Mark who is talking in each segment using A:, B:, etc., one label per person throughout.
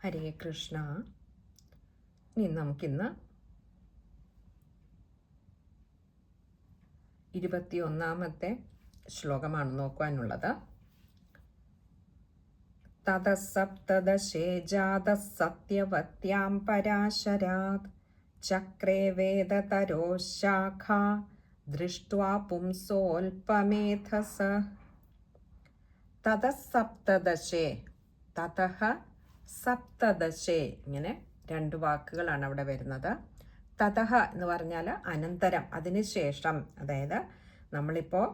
A: ഹരേ കൃഷ്ണ. ഇനി നമുക്കിന്ന് 21ാമത്തെ ശ്ലോകമാണ് നോക്കുവാനുള്ളത്. തതസപ്തദശേ ജാതഃ സത്യവത്യാം പരാശരാത് ചക്രേ വേദതരോ ശാഖാ ദൃഷ്ട്വാ പുംസോൽപമേധസ. തതസപ്തദശേ, തതഃ സപ്തദശേ, ഇങ്ങനെ രണ്ട് വാക്കുകളാണ് അവിടെ വരുന്നത്. തതഃ എന്ന് പറഞ്ഞാൽ അനന്തരം, അതിനുശേഷം. അതായത് നമ്മളിപ്പോൾ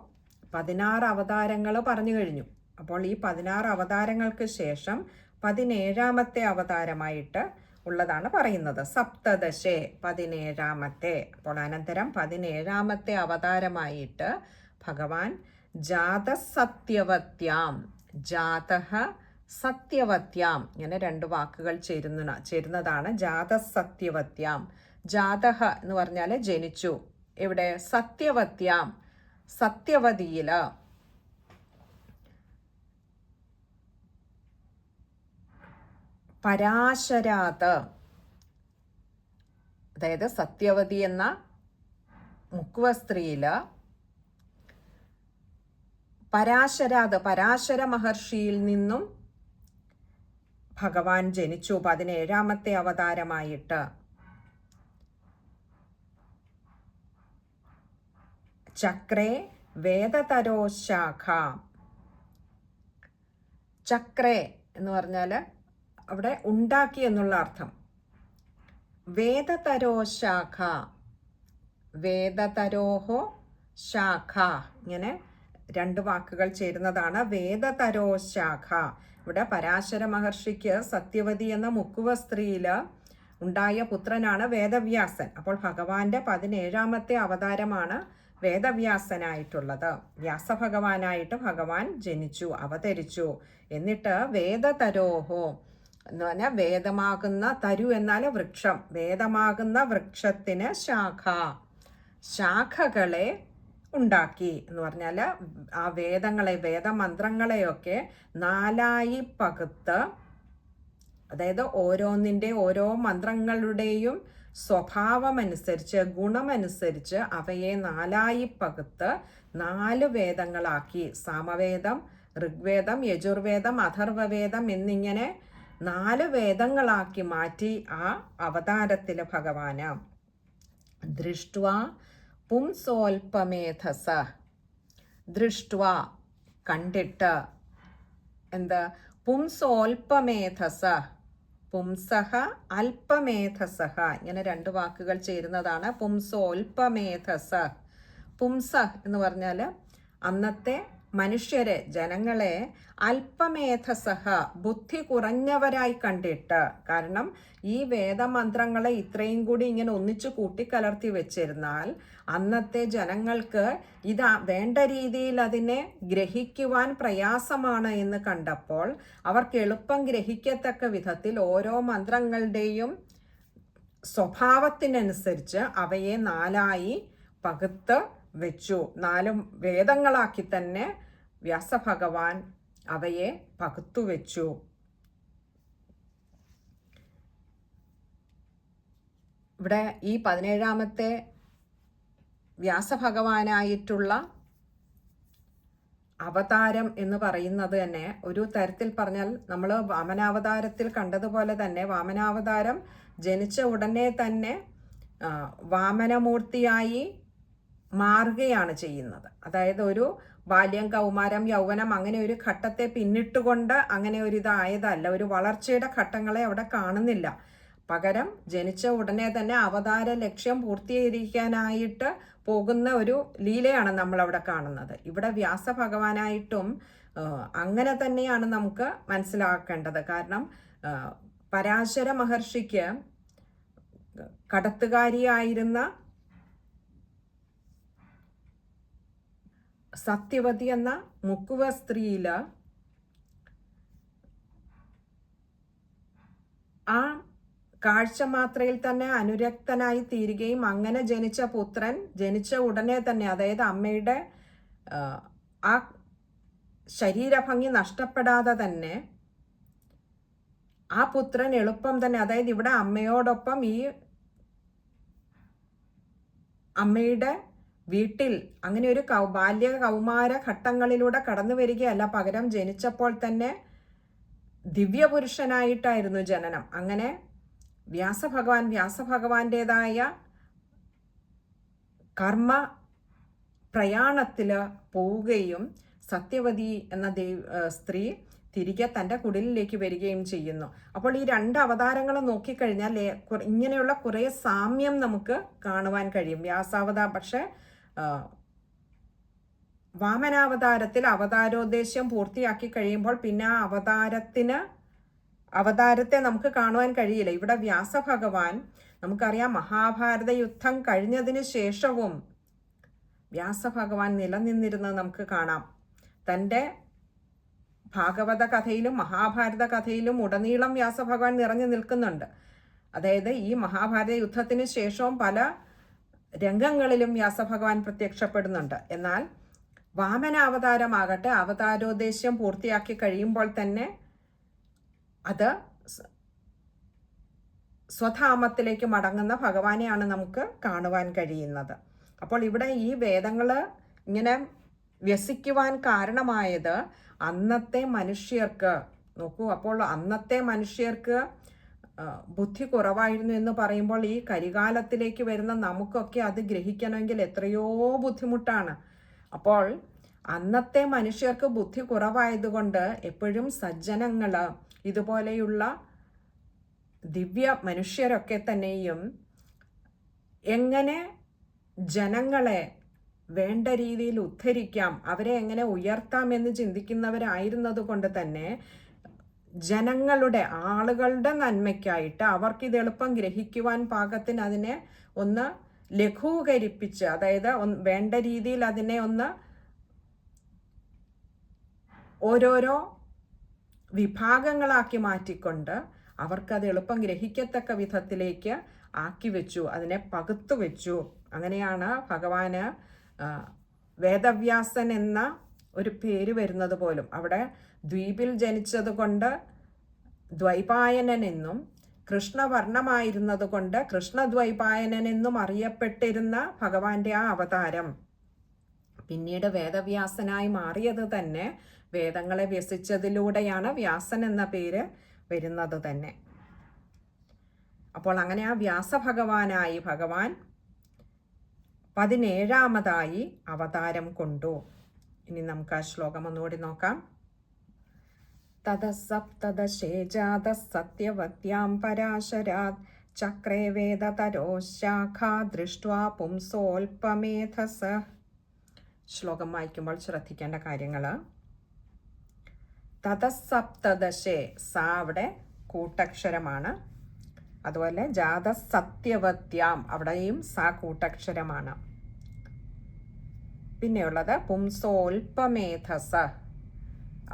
A: 16 അവതാരങ്ങൾ പറഞ്ഞു കഴിഞ്ഞു. അപ്പോൾ ഈ 16 അവതാരങ്ങൾക്ക് ശേഷം 17ാമത്തെ അവതാരമായിട്ട് ഉള്ളതാണ് പറയുന്നത്. സപ്തദശേ, 17ാമത്തെ. അപ്പോൾ അനന്തരം 17ാമത്തെ അവതാരമായിട്ട് ഭഗവാൻ ജാതസത്യവത്യാം, ജാതഃ സത്യവത്യാം, ഇങ്ങനെ രണ്ട് വാക്കുകൾ ചേരുന്നതാണ് ജാതസത്യവത്യാം. ജാതഃ എന്ന് പറഞ്ഞാൽ ജനിച്ചു. ഇവിടെ സത്യവത്യാം, സത്യവതിയില്. പരാശരാത്, അതായത് സത്യവതി എന്ന മുക്കുവ സ്ത്രീയില് പരാശരാത്, പരാശര മഹർഷിയിൽ നിന്നും ഭഗവാൻ ജനിച്ചു 17ാമത്തെ അവതാരമായിട്ട്. ചക്രേ വേദതരോ ശാഖ. ചക്രേ എന്ന് പറഞ്ഞാൽ അവിടെ ഉണ്ടാക്കി എന്നുള്ള അർത്ഥം. വേദതരോ ശാഖ, വേദതരോഹോ ശാഖ, ഇങ്ങനെ രണ്ട് വാക്കുകൾ ചേരുന്നതാണ് വേദതരോ ശാഖ. ഇവിടെ പരാശര മഹർഷിക്ക് സത്യവതി എന്ന മുക്കുവ സ്ത്രീയില് ഉണ്ടായ പുത്രനാണ് വേദവ്യാസൻ. അപ്പോൾ ഭഗവാന്റെ 17ാമത്തെ അവതാരമാണ് വേദവ്യാസനായിട്ടുള്ളത്. വ്യാസഭഗവാനായിട്ട് ഭഗവാൻ ജനിച്ചു, അവതരിച്ചു. എന്നിട്ട് വേദതരോഹോ എന്ന് പറഞ്ഞാൽ വേദമാകുന്ന, തരു എന്നാൽ വൃക്ഷം, വേദമാകുന്ന വൃക്ഷത്തിന് ശാഖ, ശാഖകളെ ഉണ്ടാക്കി എന്ന് പറഞ്ഞാൽ ആ വേദങ്ങളെ, വേദമന്ത്രങ്ങളെയൊക്കെ 4ആയി പകുത്ത്, അതായത് ഓരോന്നിൻ്റെ, ഓരോ മന്ത്രങ്ങളുടെയും സ്വഭാവമനുസരിച്ച്, ഗുണമനുസരിച്ച് അവയെ 4ആയി പകുത്ത് 4 വേദങ്ങളാക്കി. സാമവേദം, ഋഗ്വേദം, യജുർവേദം, അഥർവവേദം എന്നിങ്ങനെ 4 വേദങ്ങളാക്കി മാറ്റി ആ അവതാരത്തിൽ ഭഗവാന്. ദൃഷ്ട്വാ പുംസോൽപമേധസ, ദൃഷ്ട്വ കണ്ടിട്ട്, എന്താ, പുംസോൽപമേധസ, പുംസഹ അല്പമേധസഹ, ഇങ്ങനെ രണ്ട് വാക്കുകൾ ചേരുന്നതാണ് പുംസോൽപമേധസ. പുംസ എന്ന് പറഞ്ഞാൽ അന്നത്തെ മനുഷ്യരെ, ജനങ്ങളെ അല്പമേധസഹ, ബുദ്ധി കുറഞ്ഞവരായി കണ്ടിട്ട്. കാരണം ഈ വേദമന്ത്രങ്ങളെ ഇത്രയും കൂടി ഇങ്ങനെ ഒന്നിച്ചു കൂട്ടിക്കലർത്തി വെച്ചിരുന്നാൽ അന്നത്തെ ജനങ്ങൾക്ക് ഇത് വേണ്ട രീതിയിൽ അതിനെ ഗ്രഹിക്കുവാൻ പ്രയാസമാണ് എന്ന് കണ്ടപ്പോൾ അവർക്ക് എളുപ്പം ഗ്രഹിക്കത്തക്ക വിധത്തിൽ ഓരോ മന്ത്രങ്ങളുടെയും സ്വഭാവത്തിനനുസരിച്ച് അവയെ 4ആയി പകുത്ത് വെച്ചു. 4 വേദങ്ങളാക്കി തന്നെ വ്യാസഭഗവാൻ അവയെ പകുത്തുവെച്ചു. ഇവിടെ ഈ 17ാമത്തെ വ്യാസഭഗവാനായിട്ടുള്ള അവതാരം എന്ന് പറയുന്നത് തന്നെ ഒരു തരത്തിൽ പറഞ്ഞാൽ നമ്മൾ വാമനാവതാരത്തിൽ കണ്ടതുപോലെ തന്നെ വാമനാവതാരം ജനിച്ച ഉടനെ തന്നെ വാമനമൂർത്തിയായി മാറുകയാണ് ചെയ്യുന്നത്. അതായത് ഒരു ബാല്യം, കൗമാരം, യൗവനം അങ്ങനെ ഒരു ഘട്ടത്തെ പിന്നിട്ടുകൊണ്ട് അങ്ങനെ ഒരു ഇതായതല്ല, ഒരു വളർച്ചയുടെ ഘട്ടങ്ങളെ അവിടെ കാണുന്നില്ല. പകരം ജനിച്ച ഉടനെ തന്നെ അവതാര ലക്ഷ്യം പൂർത്തീകരിക്കാനായിട്ട് പോകുന്ന ഒരു ലീലയാണ് നമ്മളവിടെ കാണുന്നത്. ഇവിടെ വ്യാസഭഗവാനായിട്ടും അങ്ങനെ തന്നെയാണ് നമുക്ക് മനസ്സിലാക്കേണ്ടത്. കാരണം പരാശര മഹർഷിക്ക് കടത്തുകാരിയായിരുന്ന സത്യവതി എന്ന മുക്കുവ സ്ത്രീയില് ആ കാഴ്ച മാത്രയിൽ തന്നെ അനുരക്തനായി തീരുകയും അങ്ങനെ ജനിച്ച പുത്രൻ ജനിച്ച ഉടനെ തന്നെ, അതായത് അമ്മയുടെ ആ ശരീരഭംഗി നഷ്ടപ്പെടാതെ തന്നെ ആ പുത്രൻ എളുപ്പം തന്നെ, അതായത് ഇവിടെ അമ്മയോടൊപ്പം ഈ അമ്മയുടെ വീട്ടിൽ അങ്ങനെ ഒരു ബാല്യ കൗമാര ഘട്ടങ്ങളിലൂടെ കടന്നു വരികയല്ല, പകരം ജനിച്ചപ്പോൾ തന്നെ ദിവ്യപുരുഷനായിട്ടായിരുന്നു ജനനം. അങ്ങനെ വ്യാസഭഗവാന്റേതായ കർമ്മ പ്രയാണത്തിൽ പോവുകയും സത്യവതി എന്ന സ്ത്രീ തിരികെ തൻ്റെ കുടിലിലേക്ക് വരികയും ചെയ്യുന്നു. അപ്പോൾ ഈ രണ്ട് അവതാരങ്ങളും നോക്കിക്കഴിഞ്ഞാൽ ഇങ്ങനെയുള്ള കുറേ സാമ്യം നമുക്ക് കാണുവാൻ കഴിയും. പക്ഷെ വാമനാവതാരത്തിൽ അവതാരോദ്ദേശ്യം പൂർത്തിയാക്കി കഴിയുമ്പോൾ പിന്നെ ആ അവതാരത്തെ നമുക്ക് കാണുവാൻ കഴിയില്ല. ഇവിടെ വ്യാസഭഗവാൻ, നമുക്കറിയാം, മഹാഭാരത യുദ്ധം കഴിഞ്ഞതിന് ശേഷവും വ്യാസഭഗവാൻ നിലനിന്നിരുന്നത് നമുക്ക് കാണാം. തൻ്റെ ഭാഗവത കഥയിലും മഹാഭാരത കഥയിലും ഉടനീളം വ്യാസഭഗവാൻ നിറഞ്ഞു നിൽക്കുന്നുണ്ട്. അതായത് ഈ മഹാഭാരത യുദ്ധത്തിന് ശേഷവും പല രംഗങ്ങളിലും വ്യാസഭഗവാൻ പ്രത്യക്ഷപ്പെടുന്നുണ്ട്. എന്നാൽ വാമനാവതാരമാകട്ടെ അവതാരോദ്ദേശ്യം പൂർത്തിയാക്കി കഴിയുമ്പോൾ തന്നെ അത് സ്വധാമത്തിലേക്ക് മടങ്ങുന്ന ഭഗവാനെയാണ് നമുക്ക് കാണുവാൻ കഴിയുന്നത്. അപ്പോൾ ഇവിടെ ഈ വേദങ്ങൾ ഇങ്ങനെ വ്യസിക്കുവാൻ കാരണമായത് അന്നത്തെ മനുഷ്യർക്ക്, നോക്കൂ, അപ്പോൾ അന്നത്തെ മനുഷ്യർക്ക് ബുദ്ധി കുറവായിരുന്നു എന്ന് പറയുമ്പോൾ ഈ കരികാലത്തിലേക്ക് വരുന്ന നമുക്കൊക്കെ അത് ഗ്രഹിക്കണമെങ്കിൽ എത്രയോ ബുദ്ധിമുട്ടാണ്. അപ്പോൾ അന്നത്തെ മനുഷ്യർക്ക് ബുദ്ധി കുറവായതുകൊണ്ട് എപ്പോഴും സജ്ജനങ്ങൾ, ഇതുപോലെയുള്ള ദിവ്യ മനുഷ്യരൊക്കെ തന്നെയും എങ്ങനെ ജനങ്ങളെ വേണ്ട രീതിയിൽ ഉദ്ധരിക്കാം, അവരെ എങ്ങനെ ഉയർത്താമെന്ന് ചിന്തിക്കുന്നവരായിരുന്നത് കൊണ്ട് തന്നെ ആളുകളുടെ നന്മയ്ക്കായിട്ട് അവർക്കിത് എളുപ്പം ഗ്രഹിക്കുവാൻ പാകത്തിന് അതിനെ ഒന്ന് ലഘൂകരിപ്പിച്ച്, അതായത് വേണ്ട രീതിയിൽ അതിനെ ഒന്ന് ഓരോരോ വിഭാഗങ്ങളാക്കി മാറ്റിക്കൊണ്ട് അവർക്കത് എളുപ്പം ഗ്രഹിക്കത്തക്ക വിധത്തിലേക്ക് ആക്കി വെച്ചു, അതിനെ പകുത്തു വെച്ചു. അങ്ങനെയാണ് ഭഗവാന് വേദവ്യാസൻ എന്ന ഒരു പേര് വരുന്നത് പോലും. അവിടെ ദ്വീപിൽ ജനിച്ചത് കൊണ്ട് ദ്വൈപായനൻ എന്നും, കൃഷ്ണവർണ്ണമായിരുന്നത് കൊണ്ട് കൃഷ്ണദ്വൈപായനൻ എന്നും അറിയപ്പെട്ടിരുന്ന ഭഗവാന്റെ ആ അവതാരം പിന്നീട് വേദവ്യാസനായി മാറിയത് തന്നെ വേദങ്ങളെ വ്യസിച്ചതിലൂടെയാണ് വ്യാസൻ എന്ന പേര് വരുന്നത് തന്നെ. അപ്പോൾ അങ്ങനെ ആ വ്യാസഭഗവാനായി ഭഗവാൻ 17ാമതായി അവതാരം കൊണ്ടു. ഇനി നമുക്ക് ആ ശ്ലോകം ഒന്നുകൂടി നോക്കാം. തദസപ്തദശേജാത സത്യവത്യാം പരാശരാത് ചക്രേ വേദതരോ ശാഖാ ദൃഷ്ട്വാ പുംസോൽപമേധസ. ശ്ലോകം വായിക്കുമ്പോൾ ശ്രദ്ധിക്കേണ്ട കാര്യങ്ങൾ: തതസപ്തദശേ, സാ അവിടെ കൂട്ടക്ഷരമാണ്. അതുപോലെ ജാത സത്യവത്യാം, അവിടെയും സാ കൂട്ടക്ഷരമാണ്. പിന്നെയുള്ളത് പുംസോൽപമേധസ,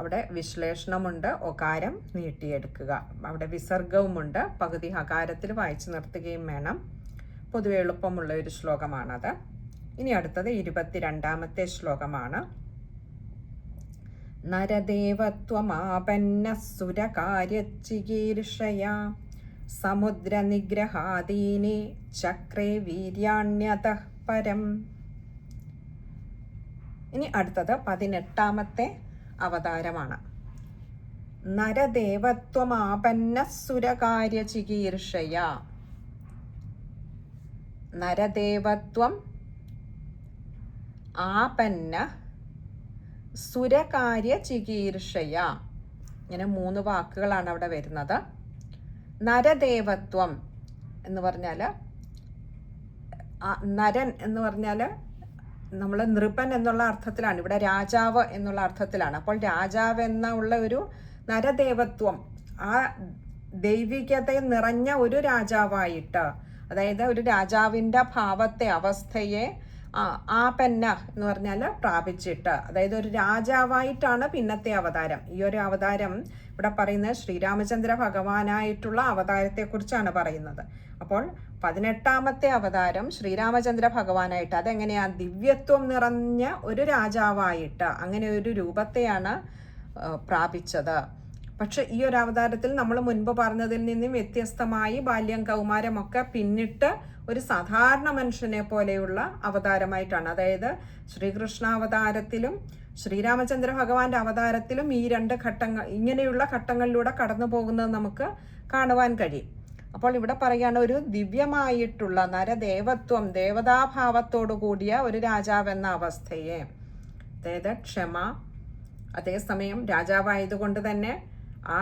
A: അവിടെ വിശ്ലേഷണമുണ്ട്, ഒകാരം നീട്ടിയെടുക്കുക. അവിടെ വിസർഗവുമുണ്ട്, പകുതി ഹകാരത്തിൽ വായിച്ചു നിർത്തുകയും വേണം. പൊതുവെ എളുപ്പമുള്ള ഒരു ശ്ലോകമാണത്. ഇനി അടുത്തത് 22ാമത്തെ ശ്ലോകമാണ്. നരദേവത്വമാപന്ന സുരകാര്യചികീർഷയാ സമുദ്രനിഗ്രഹാദീനി ചക്രേ വീര്യാണ്യതഃ പരം. ഇനി അടുത്തത് 18ാമത്തെ അവതാരമാണ്. നരദേവത്വമാപന്ന സുരകാര്യചികീർഷയാ. നരദേവത്വം ആപന്ന സുരകാര്യചികീർഷയ, ഇങ്ങനെ 3 വാക്കുകളാണ് അവിടെ വരുന്നത്. നരദേവത്വം എന്ന് പറഞ്ഞാൽ, നരൻ എന്ന് പറഞ്ഞാൽ നമ്മൾ നൃപൻ എന്നുള്ള അർത്ഥത്തിലാണ്, ഇവിടെ രാജാവ് എന്നുള്ള അർത്ഥത്തിലാണ്. അപ്പോൾ രാജാവ് എന്നുള്ള ഒരു നരദേവത്വം, ആ ദൈവികത നിറഞ്ഞ ഒരു രാജാവായിട്ട്, അതായത് ഒരു രാജാവിൻ്റെ ഭാവത്തെ, അവസ്ഥയെ ആപന്ന എന്ന് പറഞ്ഞാൽ പ്രാപിച്ചിട്ട്, അതായത് ഒരു രാജാവായിട്ടാണ് പിന്നത്തെ അവതാരം. ഈ ഒരു അവതാരം ഇവിടെ പറയുന്നത് ശ്രീരാമചന്ദ്ര ഭഗവാനായിട്ടുള്ള അവതാരത്തെക്കുറിച്ചാണ് പറയുന്നത്. അപ്പോൾ 18ാമത്തെ അവതാരം ശ്രീരാമചന്ദ്ര ഭഗവാനായിട്ട്, അതെങ്ങനെയാ, ദിവ്യത്വം നിറഞ്ഞ ഒരു രാജാവായിട്ട് അങ്ങനെ ഒരു രൂപത്തെയാണ് പ്രാപിച്ചത്. പക്ഷെ ഈ ഒരു അവതാരത്തിൽ നമ്മൾ മുൻപ് പറഞ്ഞതിൽ നിന്നും വ്യത്യസ്തമായി ബാല്യം കൗമാരമൊക്കെ പിന്നിട്ട് ഒരു സാധാരണ മനുഷ്യനെ പോലെയുള്ള അവതാരമായിട്ടാണ്. അതായത് ശ്രീകൃഷ്ണാവതാരത്തിലും ശ്രീരാമചന്ദ്ര ഭഗവാന്റെ അവതാരത്തിലും ഈ രണ്ട് ഘട്ടങ്ങൾ, ഇങ്ങനെയുള്ള ഘട്ടങ്ങളിലൂടെ കടന്നു പോകുന്നത് നമുക്ക് കാണുവാൻ കഴിയും. അപ്പോൾ ഇവിടെ പറയുകയാണ്, ഒരു ദിവ്യമായിട്ടുള്ള നരദേവത്വം, ദേവതാഭാവത്തോടു കൂടിയ ഒരു രാജാവെന്ന അവസ്ഥയെ, അതായത് ക്ഷമ, അതേസമയം രാജാവായതുകൊണ്ട് തന്നെ ആ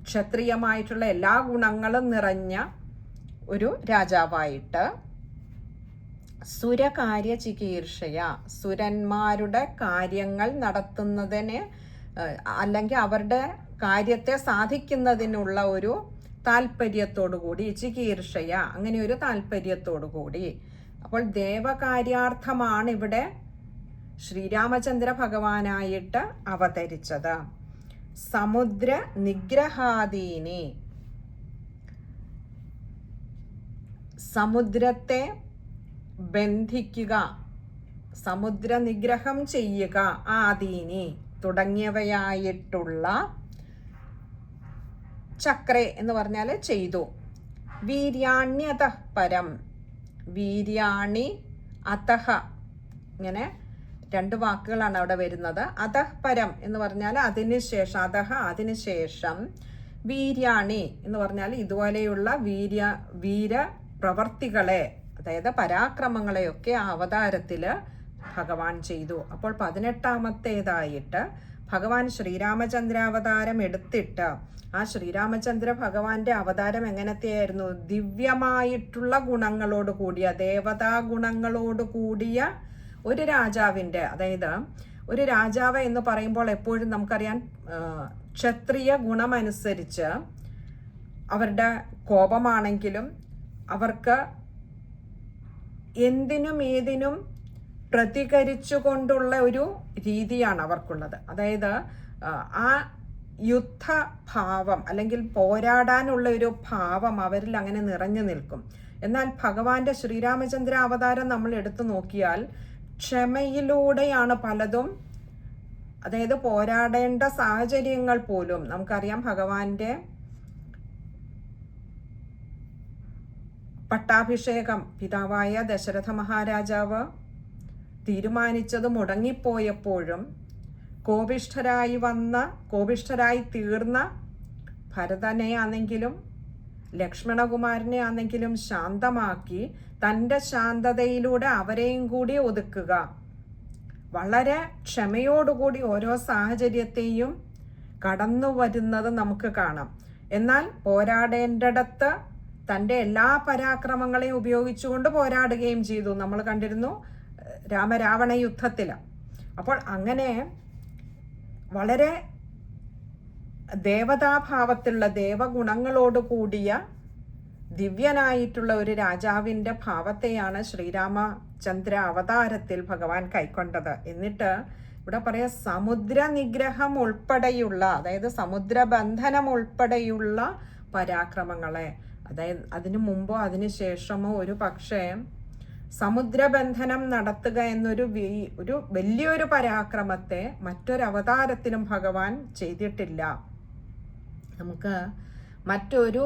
A: ക്ഷത്രിയമായിട്ടുള്ള എല്ലാ ഗുണങ്ങളും നിറഞ്ഞ ഒരു രാജാവായിട്ട്, സുരകാര്യ ചികീർഷയ, സുരന്മാരുടെ കാര്യങ്ങൾ നടത്തുന്നതിന് അല്ലെങ്കിൽ അവരുടെ കാര്യത്തെ സാധിക്കുന്നതിനുള്ള ഒരു താല്പര്യത്തോടു കൂടി, ചികീർഷയ, അങ്ങനെ ഒരു താല്പര്യത്തോടു കൂടി. അപ്പോൾ ദേവകാര്യാർത്ഥമാണ് ഇവിടെ ശ്രീരാമചന്ദ്ര ഭഗവാനായിട്ട് അവതരിച്ചത്. സമുദ്ര നിഗ്രഹാദീനി, സമുദ്രത്തെ ബന്ധിക്കുക, സമുദ്ര നിഗ്രഹം ചെയ്യുക, ആദീനി തുടങ്ങിയവയായിട്ടുള്ള, ചക്രേ എന്ന് പറഞ്ഞാൽ ചെയ്തു. വീര്യാണ്യതഃ പരം, വീര്യാണി അതഹ, ഇങ്ങനെ രണ്ട് വാക്കുകളാണ് അവിടെ വരുന്നത്. അതഃ പരം എന്ന് പറഞ്ഞാൽ അതിന് ശേഷം, അതഹ അതിനുശേഷം, വീര്യാണി എന്ന് പറഞ്ഞാൽ ഇതുപോലെയുള്ള വീര പ്രവർത്തികളെ, അതായത് പരാക്രമങ്ങളെയൊക്കെ ആ അവതാരത്തിൽ ഭഗവാൻ ചെയ്തു. അപ്പോൾ 18ാമത്തേതായിട്ട് ഭഗവാൻ ശ്രീരാമചന്ദ്രാവതാരം എടുത്തിട്ട്, ആ ശ്രീരാമചന്ദ്ര ഭഗവാന്റെ അവതാരം എങ്ങനത്തെയായിരുന്നു? ദിവ്യമായിട്ടുള്ള ഗുണങ്ങളോട് കൂടിയ, ദേവതാ ഗുണങ്ങളോട് കൂടിയ ഒരു രാജാവിൻ്റെ, അതായത് ഒരു രാജാവ് എന്ന് പറയുമ്പോൾ എപ്പോഴും നമുക്കറിയാം ക്ഷത്രിയ ഗുണമനുസരിച്ച് അവരുടെ കോപമാണെങ്കിലും അവർക്ക് എന്തിനും ഏതിനും പ്രതികരിച്ചുകൊണ്ടുള്ള ഒരു രീതിയാണ് അവർക്കുള്ളത്. അതായത് ആ യുദ്ധഭാവം അല്ലെങ്കിൽ പോരാടാനുള്ള ഒരു ഭാവം അവരിൽ അങ്ങനെ നിറഞ്ഞു നിൽക്കും. എന്നാൽ ഭഗവാന്റെ ശ്രീരാമചന്ദ്ര അവതാരം നമ്മൾ എടുത്തു നോക്കിയാൽ ക്ഷമയിലൂടെയാണ് പലതും, അതായത് പോരാടേണ്ട സാഹചര്യങ്ങൾ പോലും നമുക്കറിയാം. ഭഗവാന്റെ പട്ടാഭിഷേകം പിതാവായ ദശരഥ മഹാരാജാവ് തീരുമാനിച്ചത് മുടങ്ങിപ്പോയപ്പോഴും കോപിഷ്ഠരായി തീർന്ന ഭരതനെ ആണെങ്കിലും ലക്ഷ്മണകുമാരനെ ആണെങ്കിലും ശാന്തമാക്കി തൻ്റെ ശാന്തതയിലൂടെ അവരെയും കൂടി ഒതുക്കുക, വളരെ ക്ഷമയോടുകൂടി ഓരോ സാഹചര്യത്തെയും കടന്നു വരുന്നത് നമുക്ക് കാണാം. എന്നാൽ പോരാടേണ്ടിടത്ത് തൻ്റെ എല്ലാ പരാക്രമങ്ങളെയും ഉപയോഗിച്ചുകൊണ്ട് പോരാടുകയും ചെയ്തു. നമ്മൾ കണ്ടിരുന്നു രാമരാവണ യുദ്ധത്തിൽ. അപ്പോൾ അങ്ങനെ വളരെ ദേവതാഭാവത്തിലുള്ള, ദേവഗുണങ്ങളോട് കൂടിയ ദിവ്യനായിട്ടുള്ള ഒരു രാജാവിൻ്റെ ഭാവത്തെയാണ് ശ്രീരാമചന്ദ്ര അവതാരത്തിൽ ഭഗവാൻ കൈക്കൊണ്ടത്. എന്നിട്ട് ഇവിടെ പറയാം സമുദ്ര നിഗ്രഹം ഉൾപ്പെടെയുള്ള, അതായത് സമുദ്രബന്ധനം ഉൾപ്പെടെയുള്ള പരാക്രമങ്ങളെ, അതായത് അതിനു മുമ്പോ അതിനു ശേഷമോ ഒരു പക്ഷേ സമുദ്രബന്ധനം നടത്തുക എന്നൊരു വലിയൊരു പരാക്രമത്തെ മറ്റൊരവതാരത്തിലും ഭഗവാൻ ചെയ്തിട്ടില്ല. നമുക്ക് മറ്റൊരു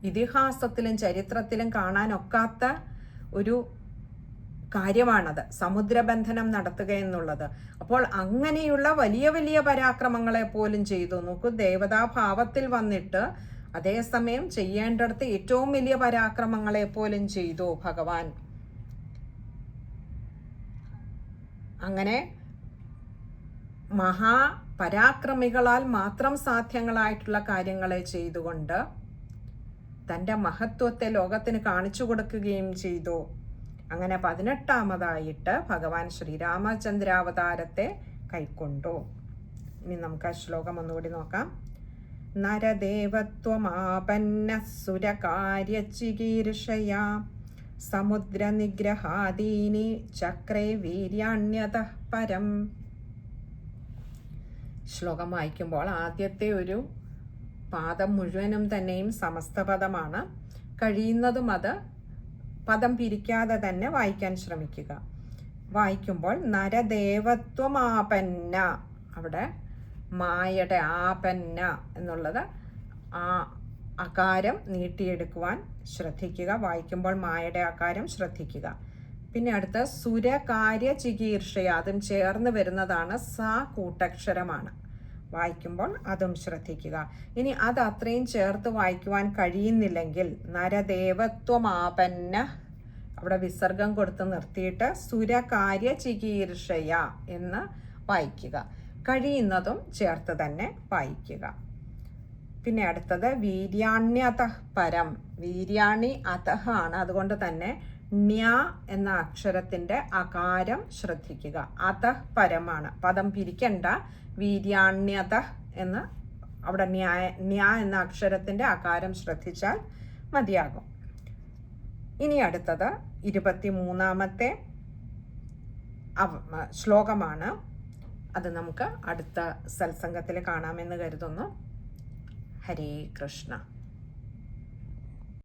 A: ഇതിഹാസത്തിലും ചരിത്രത്തിലും കാണാനൊക്കാത്ത ഒരു കാര്യമാണത്, സമുദ്രബന്ധനം നടത്തുക എന്നുള്ളത്. അപ്പോൾ അങ്ങനെയുള്ള വലിയ വലിയ പരാക്രമങ്ങളെ പോലും ചെയ്തു. നോക്കൂ, ദേവതാഭാവത്തിൽ വന്നിട്ട് അതേസമയം ചെയ്യേണ്ടടുത്ത് ഏറ്റവും വലിയ പരാക്രമങ്ങളെ പോലും ചെയ്തു ഭഗവാൻ. അങ്ങനെ മഹാപരാക്രമികളാൽ മാത്രം സാധ്യങ്ങളായിട്ടുള്ള കാര്യങ്ങളെ ചെയ്തുകൊണ്ട് തൻ്റെ മഹത്വത്തെ ലോകത്തിന് കാണിച്ചു കൊടുക്കുകയും ചെയ്തു. അങ്ങനെ 18ാമതായിട്ട് ഭഗവാൻ ശ്രീരാമചന്ദ്രാവതാരത്തെ കൈക്കൊണ്ടു. ഇനി നമുക്ക് ആ ശ്ലോകം ഒന്നുകൂടി നോക്കാം. നരദേവത്വമാപന്ന സുരകാര്യചികീർഷയാ സമുദ്രനിഗ്രഹാദീനി ചക്രേ വീര്യാണ്യതഃ പരം. ശ്ലോകം വായിക്കുമ്പോൾ ആദ്യത്തെ ഒരു പാദം മുഴുവനും തന്നെയും സമസ്തപദമാണ്. കഴിയുന്നതും അത് പദം പിരിക്കാതെ തന്നെ വായിക്കാൻ ശ്രമിക്കുക. വായിക്കുമ്പോൾ നരദേവത്വമാപന്ന, അവിടെ മായയുടെ ആപന്ന എന്നുള്ളത് ആ അകാരം നീട്ടിയെടുക്കുവാൻ ശ്രദ്ധിക്കുക. വായിക്കുമ്പോൾ മായയുടെ ആകാരം ശ്രദ്ധിക്കുക. പിന്നെ അടുത്ത സുരകാര്യ ചികീർഷയ, അതും ചേർന്ന് വരുന്നതാണ്. സ കൂട്ടക്ഷരമാണ്. വായിക്കുമ്പോൾ അതും ശ്രദ്ധിക്കുക. ഇനി അത് അത്രയും ചേർത്ത് വായിക്കുവാൻ കഴിയുന്നില്ലെങ്കിൽ നരദേവത്വമാപന്ന, അവിടെ വിസർഗം കൊടുത്ത് നിർത്തിയിട്ട് സുരകാര്യ ചികീർഷയ എന്ന് വായിക്കുക. കഴിയുന്നതും ചേർത്ത് തന്നെ വായിക്കുക. പിന്നെ അടുത്തത് വീര്യാണ്യത പരം. വീര്യാണി അതഹ ആണ്, അതുകൊണ്ട് തന്നെ ണ്യ എന്ന അക്ഷരത്തിന്റെ അകാരം ശ്രദ്ധിക്കുക. അതഃ പരമാണ്, പദം പിരിക്കണ്ട. വീര്യാണ്യത എന്ന് അവിടെ ന്യ എന്ന അക്ഷരത്തിന്റെ അകാരം ശ്രദ്ധിച്ചാൽ മതിയാകും. ഇനി അടുത്തത് 23-ാമത്തെ ശ്ലോകമാണ്. അത് നമുക്ക് അടുത്ത സത്സംഗത്തിൽ കാണാമെന്ന് കരുതുന്നു. ഹരേ കൃഷ്ണ.